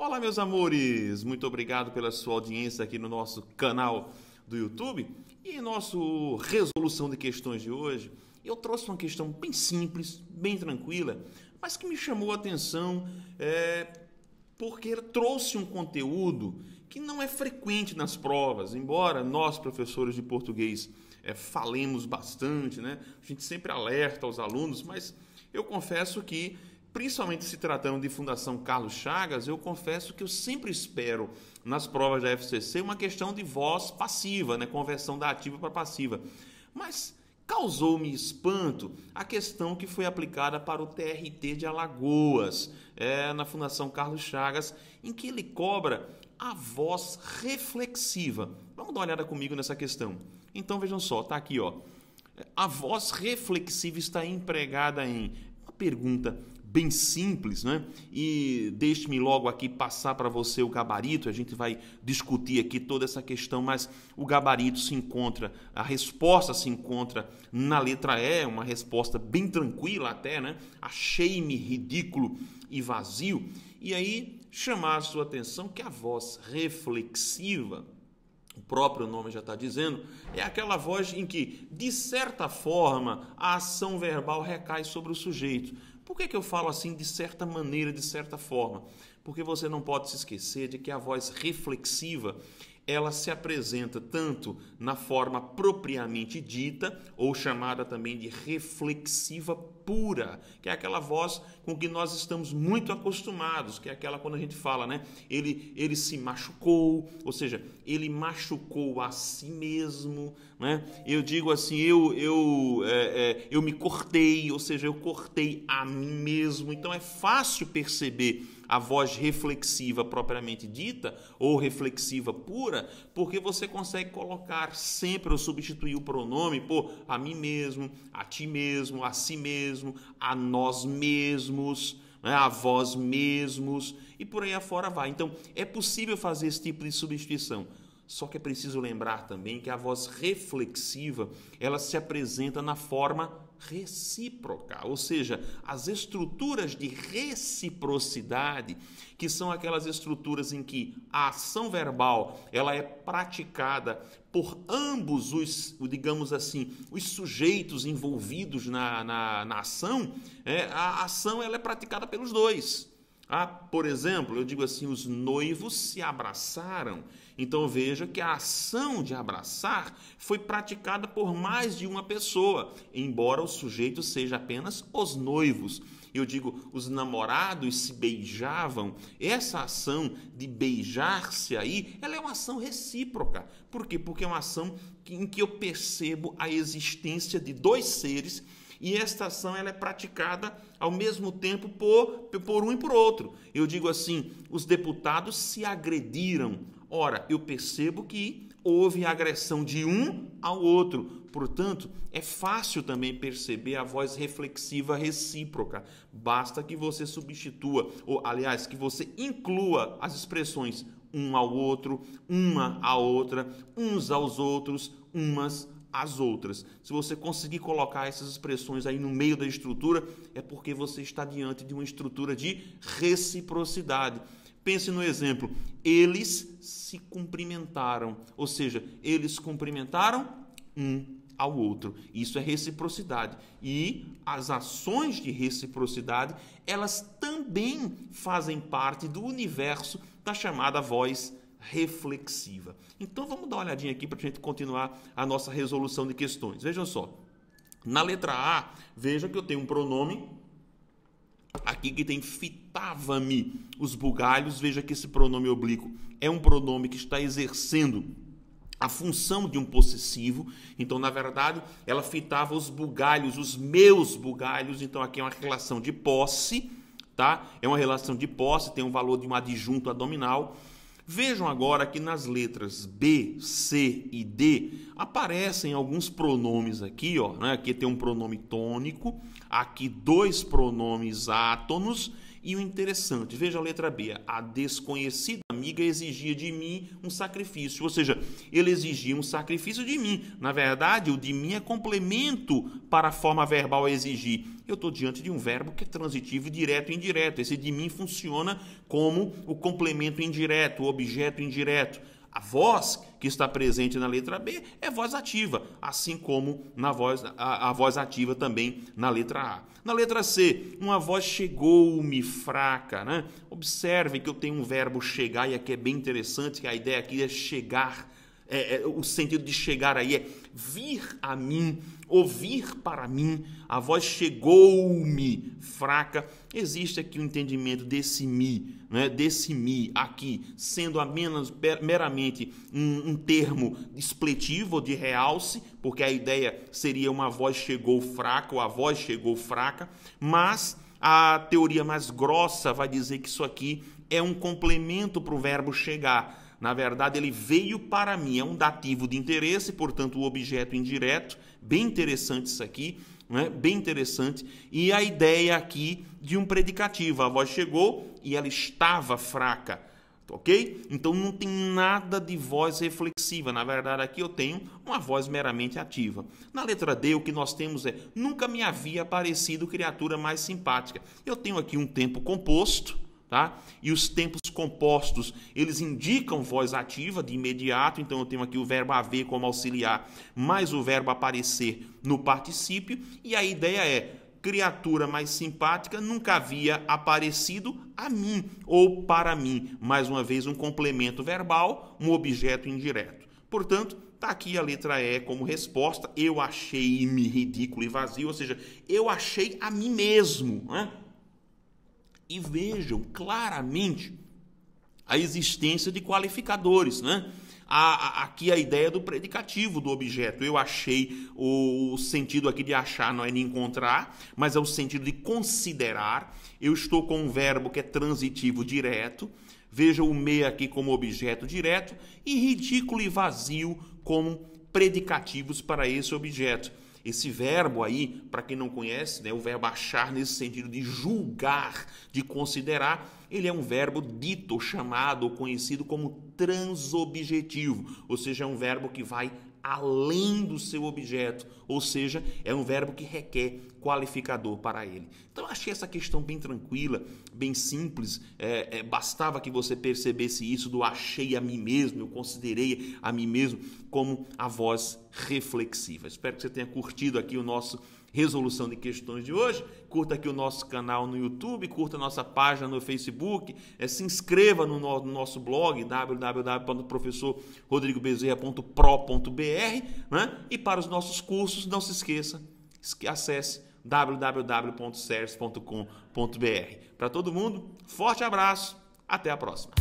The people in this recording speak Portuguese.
Olá, meus amores! Muito obrigado pela sua audiência aqui no nosso canal do YouTube. E em nosso resolução de questões de hoje, eu trouxe uma questão bem simples, bem tranquila, mas que me chamou a atenção porque trouxe um conteúdo que não é frequente nas provas, embora nós, professores de português, falemos bastante, né? A gente sempre alerta aos alunos, mas eu confesso que, principalmente se tratando de Fundação Carlos Chagas, eu confesso que eu sempre espero nas provas da FCC uma questão de voz passiva, né? Conversão da ativa para passiva. Mas causou-me espanto a questão que foi aplicada para o TRT de Alagoas, na Fundação Carlos Chagas, em que ele cobra a voz reflexiva. Vamos dar uma olhada comigo nessa questão. Então, vejam só, está aqui, ó. A voz reflexiva está empregada em uma pergunta bem simples, né? E deixe-me logo aqui passar para você o gabarito, a gente vai discutir aqui toda essa questão, mas o gabarito se encontra, a resposta se encontra na letra E, uma resposta bem tranquila até, né? Achei-me ridículo e vazio. E aí, chamar a sua atenção que a voz reflexiva, o próprio nome já está dizendo, é aquela voz em que, de certa forma, a ação verbal recai sobre o sujeito. Por que eu falo assim, de certa maneira, de certa forma? Porque você não pode se esquecer de que a voz reflexiva, ela se apresenta tanto na forma propriamente dita, ou chamada também de reflexiva pura, que é aquela voz com que nós estamos muito acostumados, que é aquela quando a gente fala, né? Ele se machucou, ou seja, ele machucou a si mesmo, né? Eu digo assim, eu me cortei, ou seja, eu cortei a mim mesmo. Então é fácil perceber a voz reflexiva propriamente dita ou reflexiva pura, porque você consegue colocar sempre ou substituir o pronome por a mim mesmo, a ti mesmo, a si mesmo, a nós mesmos, né, a vós mesmos e por aí afora vai. Então é possível fazer esse tipo de substituição. Só que é preciso lembrar também que a voz reflexiva, ela se apresenta na forma recíproca, ou seja, as estruturas de reciprocidade, que são aquelas estruturas em que a ação verbal, ela é praticada por ambos os, digamos assim, os sujeitos envolvidos na ação, a ação ela é praticada pelos dois. Por exemplo, eu digo assim, os noivos se abraçaram. Então veja que a ação de abraçar foi praticada por mais de uma pessoa, embora o sujeito seja apenas os noivos. Eu digo, os namorados se beijavam. Essa ação de beijar-se aí, ela é uma ação recíproca. Por quê? Porque é uma ação em que eu percebo a existência de dois seres e esta ação ela é praticada ao mesmo tempo por um e por outro. Eu digo assim, os deputados se agrediram. Ora, eu percebo que houve agressão de um ao outro. Portanto, é fácil também perceber a voz reflexiva recíproca. Basta que você substitua, ou aliás, que você inclua as expressões um ao outro, uma à outra, uns aos outros, umas às outras. Se você conseguir colocar essas expressões aí no meio da estrutura, é porque você está diante de uma estrutura de reciprocidade. Pense no exemplo, eles se cumprimentaram, ou seja, eles cumprimentaram um ao outro. Isso é reciprocidade. E as ações de reciprocidade, elas também fazem parte do universo da chamada voz reflexiva. Então vamos dar uma olhadinha aqui para a gente continuar a nossa resolução de questões. Vejam só, na letra A, veja que eu tenho um pronome aqui que tem fitava-me os bugalhos. Veja que esse pronome oblíquo é um pronome que está exercendo a função de um possessivo. Então, na verdade, ela fitava os bugalhos, os meus bugalhos. Então, aqui é uma relação de posse, tá? É uma relação de posse, tem um valor de um adjunto adnominal. Vejam agora que nas letras B, C e D aparecem alguns pronomes aqui, ó, né? Aqui tem um pronome tônico, aqui dois pronomes átonos E o interessante, veja a letra B, a desconhecida amiga exigia de mim um sacrifício, ou seja, ele exigia um sacrifício de mim. Na verdade, o de mim é complemento para a forma verbal exigir. Eu estou diante de um verbo que é transitivo direto e indireto. Esse de mim funciona como o complemento indireto, o objeto indireto. A voz que está presente na letra B é voz ativa, assim como a voz ativa também na letra A. Na letra C, uma voz chegou-me fraca, né? Observe que eu tenho um verbo chegar, e aqui é bem interessante, que a ideia aqui é chegar. O sentido de chegar aí é vir a mim, ouvir para mim. A voz chegou-me fraca. Existe aqui o entendimento desse mi, né? Desse mi aqui, sendo meramente um termo expletivo de realce, porque a ideia seria uma voz chegou fraca ou a voz chegou fraca, mas a teoria mais grossa vai dizer que isso aqui é um complemento para o verbo chegar. Na verdade, ele veio para mim, é um dativo de interesse, portanto, o objeto indireto. Bem interessante isso aqui, né? Bem interessante. E a ideia aqui de um predicativo. A voz chegou e ela estava fraca, ok? Então, não tem nada de voz reflexiva. Na verdade, aqui eu tenho uma voz meramente ativa. Na letra D, o que nós temos é: nunca me havia aparecido criatura mais simpática. Eu tenho aqui um tempo composto, tá? E os tempos compostos, eles indicam voz ativa de imediato, então eu tenho aqui o verbo haver como auxiliar, mais o verbo aparecer no particípio, e a ideia é: criatura mais simpática nunca havia aparecido a mim ou para mim. Mais uma vez, um complemento verbal, um objeto indireto. Portanto, está aqui a letra E como resposta. Eu achei-me ridículo e vazio, ou seja, eu achei a mim mesmo, né? E vejam claramente a existência de qualificadores, né? Aqui a ideia do predicativo do objeto. Eu achei, o sentido aqui de achar não é de encontrar, mas é o sentido de considerar. Eu estou com um verbo que é transitivo direto. Veja o me aqui como objeto direto e ridículo e vazio como predicativos para esse objeto. Esse verbo aí, para quem não conhece, né, o verbo achar nesse sentido de julgar, de considerar, ele é um verbo dito, chamado ou conhecido como transobjetivo, ou seja, é um verbo que vai além do seu objeto, ou seja, é um verbo que requer qualificador para ele. Então, eu achei essa questão bem tranquila, bem simples, bastava que você percebesse isso do achei a mim mesmo, eu considerei a mim mesmo como a voz reflexiva. Espero que você tenha curtido aqui o nosso resolução de questões de hoje. Curta aqui o nosso canal no YouTube, curta a nossa página no Facebook, se inscreva no nosso blog www.professorrodrigobezerra.pro.br, né? E para os nossos cursos, não se esqueça, acesse www.cers.com.br. Para todo mundo, forte abraço, até a próxima.